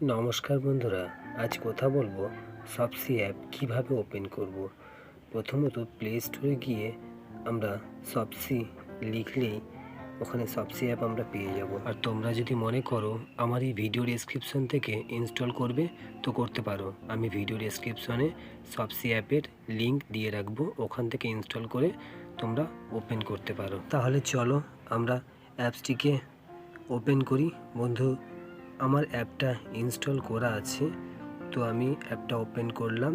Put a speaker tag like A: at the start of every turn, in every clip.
A: নমস্কার বন্ধুরা, আজ কথা বলবো শপসি অ্যাপ কিভাবে ওপেন করব। প্রথমত প্লে স্টোরে গিয়ে আমরা শপসি লিখলেই ওখানে শপসি অ্যাপ আমরা পেয়ে যাব। আর তোমরা যদি মনে করো আমার এই ভিডিও ডেসক্রিপশন থেকে ইনস্টল করবে তো করতে পারো। আমি ভিডিও ডেসক্রিপশনে শপসি অ্যাপের লিঙ্ক দিয়ে রাখবো, ওখান থেকে ইনস্টল করে তোমরা ওপেন করতে পারো। তাহলে চলো আমরা অ্যাপসটিকে ওপেন করি। বন্ধু, আমার অ্যাপটা ইনস্টল করা আছে, তো আমি অ্যাপটা ওপেন করলাম।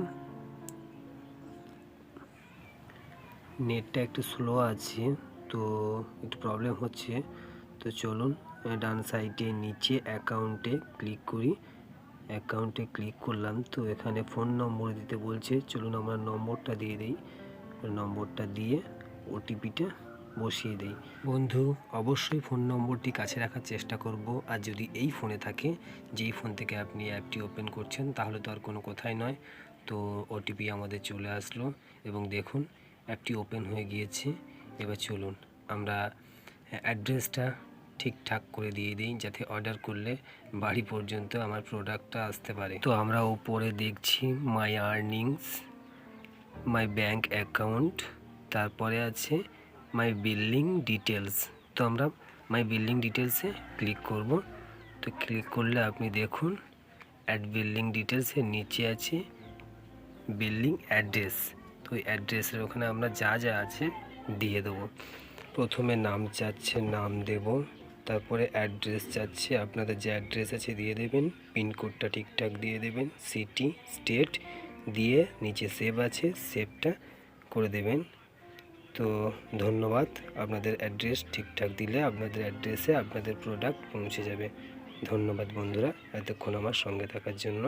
A: নেটটা একটু স্লো আছে, তো একটু প্রবলেম হচ্ছে। তো চলুন ডান সাইডে নিচে অ্যাকাউন্টে ক্লিক করি। অ্যাকাউন্টে ক্লিক করলাম, তো এখানে ফোন নম্বর দিতে বলছে। চলুন আমরা নম্বরটা দিয়ে দিই। নম্বরটা দিয়ে ওটিপিটা বসিয়ে দেই। বন্ধু, অবশ্যই ফোন নম্বরটি কাছে রাখার চেষ্টা করব। আর যদি এই ফোনে থাকে, যেই ফোন থেকে আপনি অ্যাপটি ওপেন করছেন, তাহলে তো আর কোনো কথাই নয়। তো ওটিপি আমাদের চলে আসলো এবং দেখুন অ্যাপটি ওপেন হয়ে গিয়েছে। এবার চলুন আমরা অ্যাড্রেসটা ঠিকঠাক করে দিয়ে দিই, যাতে অর্ডার করলে বাড়ি পর্যন্ত আমার প্রোডাক্টটা আসতে পারে। তো আমরা উপরে দেখছি মাই আর্নিংস, মাই ব্যাঙ্ক অ্যাকাউন্ট, তারপরে আছে মাই বিলিং ডিটেলস। তো আমরা মাই বিলিং ডিটেলসে ক্লিক করব। তো ক্লিক করলে আপনি দেখুন অ্যাড বিলিং ডিটেলসের নিচে আছে বিলিং অ্যাড্রেস। তো ওই অ্যাড্রেসের ওখানে আমরা যা যা আছে দিয়ে দেবো। প্রথমে নাম চাচ্ছে, নাম দেব। তারপরে অ্যাড্রেস চাচ্ছে, আপনাদের যে অ্যাড্রেস আছে দিয়ে দেবেন। পিনকোডটা ঠিকঠাক দিয়ে দেবেন, সিটি স্টেট দিয়ে নিচে সেভ আছে, সেভটা করে দেবেন। তো ধন্যবাদ, আপনাদের অ্যাড্রেস ঠিকঠাক দিলে আপনাদের অ্যাড্রেসে আপনাদের প্রোডাক্ট পৌঁছে যাবে। ধন্যবাদ বন্ধুরা, এতক্ষণ আমার সঙ্গে থাকার জন্য।